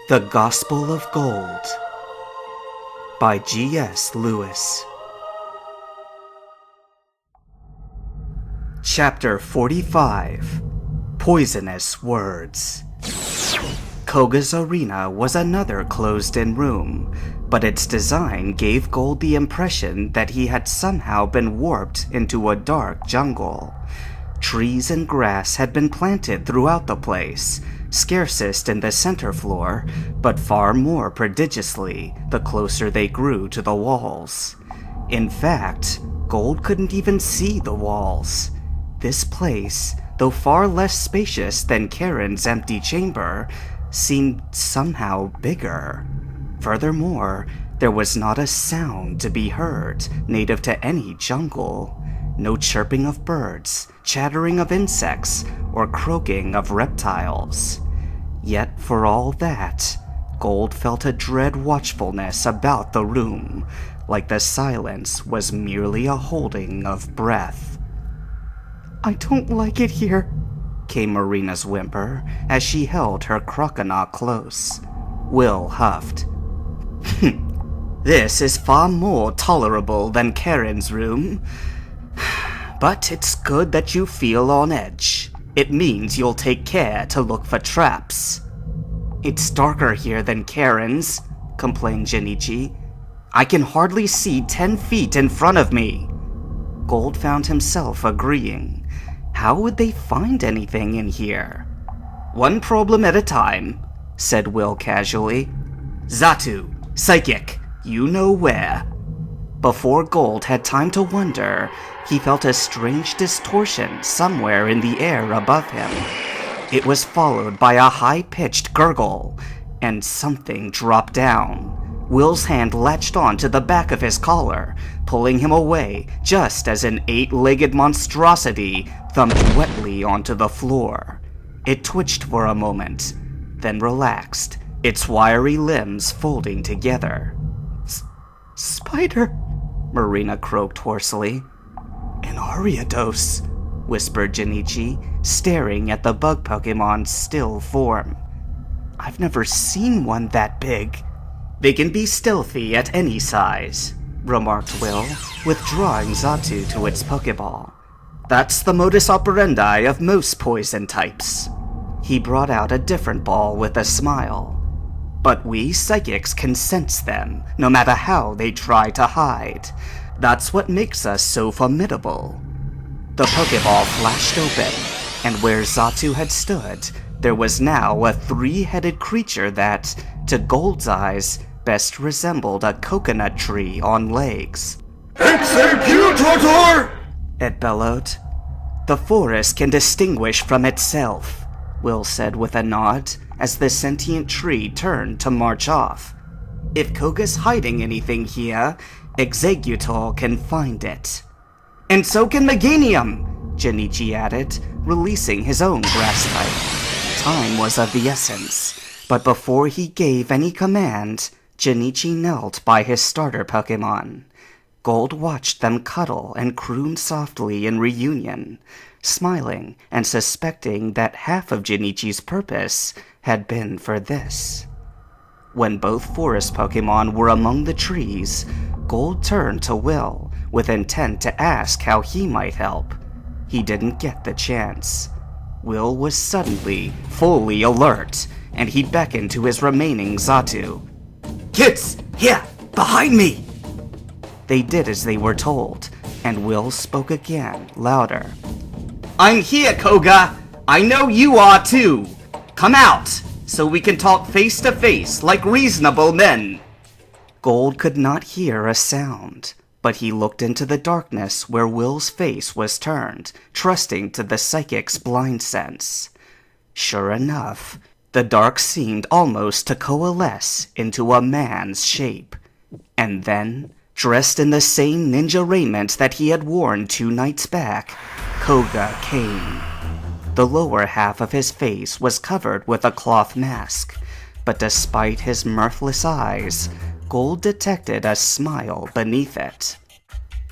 The Gospel of Gold by G.S. Lewis. Chapter 45. Poisonous Words. Koga's arena was another closed-in room, but its design gave Gold the impression that he had somehow been warped into a dark jungle. Trees and grass had been planted throughout the place, scarcest in the center floor, but far more prodigiously the closer they grew to the walls. In fact, Gold couldn't even see the walls. This place, though far less spacious than Karen's empty chamber, seemed somehow bigger. Furthermore, there was not a sound to be heard native to any jungle. No chirping of birds, chattering of insects, or croaking of reptiles. Yet for all that, Gold felt a dread watchfulness about the room, like the silence was merely a holding of breath. "I don't like it here," came Marina's whimper as she held her crocodile close. Will huffed. "This is far more tolerable than Karen's room. But it's good that you feel on edge. It means you'll take care to look for traps." "It's darker here than Karen's," complained Jinichi. "I can hardly see 10 feet in front of me." Gold found himself agreeing. How would they find anything in here? "One problem at a time," said Will casually. "Xatu, psychic, you know where." Before Gold had time to wonder, he felt a strange distortion somewhere in the air above him. It was followed by a high-pitched gurgle, and something dropped down. Will's hand latched onto the back of his collar, pulling him away just as an 8-legged monstrosity thumped wetly onto the floor. It twitched for a moment, then relaxed, its wiry limbs folding together. "Spider," Marina croaked hoarsely. "An Ariados," whispered Jinichi, staring at the bug Pokemon's still form. "I've never seen one that big." "They can be stealthy at any size," remarked Will, withdrawing Xatu to its Pokeball. "That's the modus operandi of most poison types." He brought out a different ball with a smile. "But we psychics can sense them, no matter how they try to hide. That's what makes us so formidable." The Pokeball flashed open, and where Xatu had stood, there was now a 3-headed creature that, to Gold's eyes, best resembled a coconut tree on legs. "Executator!" it bellowed. "The forest can distinguish from itself," Will said with a nod, as the sentient tree turned to march off. "If Koga's hiding anything here, Executor can find it." "And so can Meganium," Jinichi added, releasing his own grass type. Time was of the essence, but before he gave any command, Jinichi knelt by his starter Pokemon. Gold watched them cuddle and croon softly in reunion, smiling and suspecting that half of Jinichi's purpose had been for this. When both forest Pokemon were among the trees, Gold turned to Will with intent to ask how he might help. He didn't get the chance. Will was suddenly fully alert, and he beckoned to his remaining Xatu. "Kids, here, behind me!" They did as they were told, and Will spoke again, louder. "I'm here, Koga! I know you are too! Come out, so we can talk face to face like reasonable men!" Gold could not hear a sound, but he looked into the darkness where Will's face was turned, trusting to the psychic's blind sense. Sure enough, the dark seemed almost to coalesce into a man's shape. And then, dressed in the same ninja raiment that he had worn 2 nights back, Koga came. The lower half of his face was covered with a cloth mask, but despite his mirthless eyes, Gold detected a smile beneath it.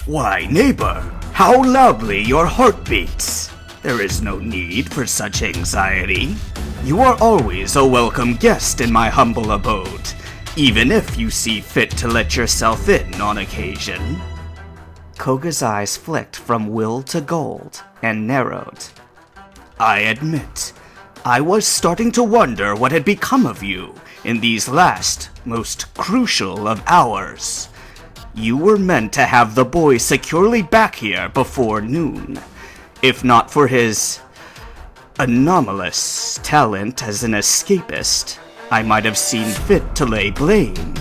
"Why, neighbor, how loudly your heart beats! There is no need for such anxiety. You are always a welcome guest in my humble abode, even if you see fit to let yourself in on occasion. Koga's eyes flicked from Will to Gold and narrowed. I admit, I was starting to wonder what had become of you in these last, most crucial of hours. You were meant to have the boy securely back here before noon, if not for his anomalous talent as an escapist. I might have seen fit to lay blame.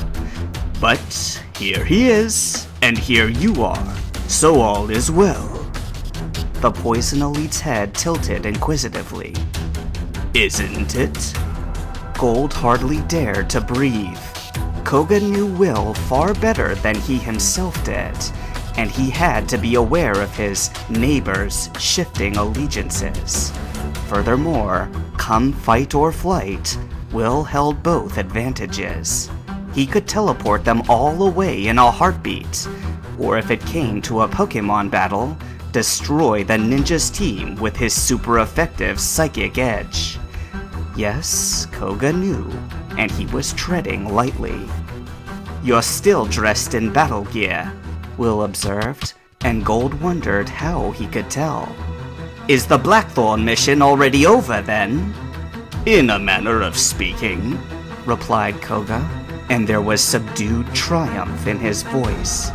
But here he is, and here you are, so all is well. The Poison Elite's head tilted inquisitively. Isn't it? Gold hardly dared to breathe. Koga knew Will far better than he himself did, and he had to be aware of his neighbor's shifting allegiances. Furthermore, come fight or flight, Will held both advantages. He could teleport them all away in a heartbeat, or if it came to a Pokemon battle, destroy the ninja's team with his super effective psychic edge. Yes, Koga knew, and he was treading lightly. You're still dressed in battle gear, Will observed, and Gold wondered how he could tell. Is the Blackthorn mission already over then? In a manner of speaking, replied Koga, and there was subdued triumph in his voice.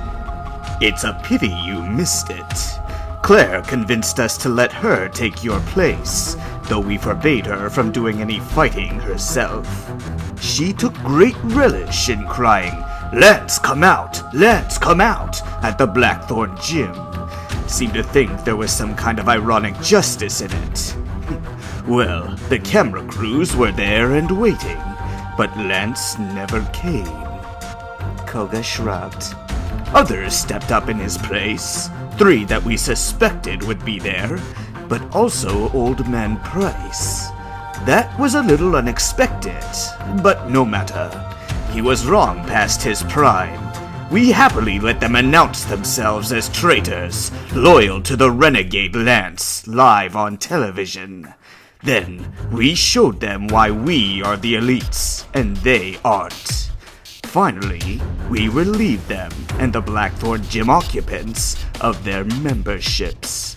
It's a pity you missed it. Claire convinced us to let her take your place, though we forbade her from doing any fighting herself. She took great relish in crying, "Let's come out! Let's come out!" at the Blackthorn gym. Seemed to think there was some kind of ironic justice in it. Well, the camera crews were there and waiting, but Lance never came. Koga shrugged. Others stepped up in his place. 3 that we suspected would be there, but also Old Man Price. That was a little unexpected, but no matter. He was wrong past his prime. We happily let them announce themselves as traitors, loyal to the renegade Lance, live on television. Then, we showed them why we are the elites, and they aren't. Finally, we relieved them and the Blackthorn gym occupants of their memberships.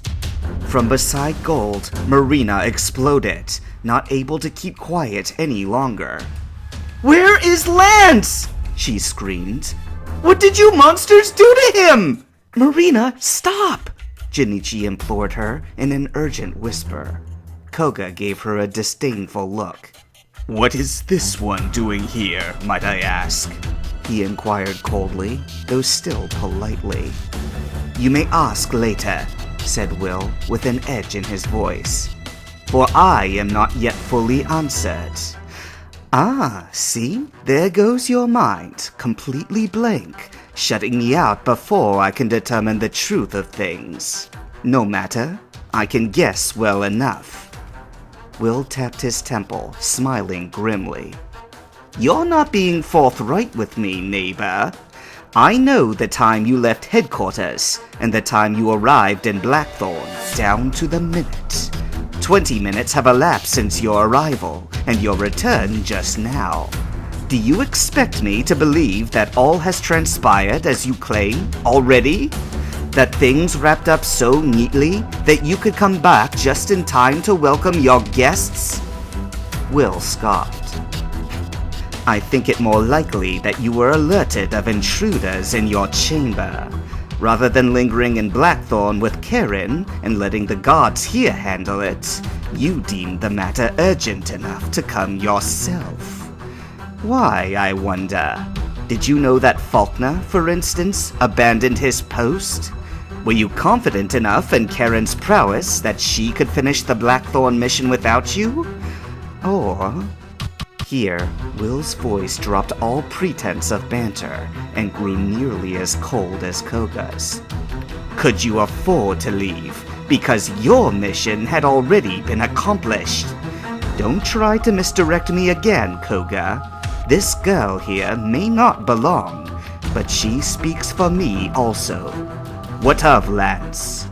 From beside Gold, Marina exploded, not able to keep quiet any longer. Where is Lance? She screamed. What did you monsters do to him? Marina, stop! Jinichi implored her in an urgent whisper. Koga gave her a disdainful look. What is this one doing here, might I ask? He inquired coldly, though still politely. You may ask later, said Will, with an edge in his voice. For I am not yet fully answered. Ah, see? There goes your mind, completely blank, shutting me out before I can determine the truth of things. No matter, I can guess well enough. Will tapped his temple, smiling grimly. You're not being forthright with me, neighbor. I know the time you left headquarters, and the time you arrived in Blackthorn, down to the minute. 20 minutes have elapsed since your arrival, and your return just now. Do you expect me to believe that all has transpired as you claim, already? That things wrapped up so neatly that you could come back just in time to welcome your guests? Will scoffed. I think it more likely that you were alerted of intruders in your chamber. Rather than lingering in Blackthorn with Karen and letting the gods here handle it, you deemed the matter urgent enough to come yourself. Why, I wonder? Did you know that Faulkner, for instance, abandoned his post? Were you confident enough in Karen's prowess that she could finish the Blackthorn mission without you? Or... Here, Will's voice dropped all pretense of banter and grew nearly as cold as Koga's. Could you afford to leave because your mission had already been accomplished? Don't try to misdirect me again, Koga. This girl here may not belong, but she speaks for me also. What of Lance?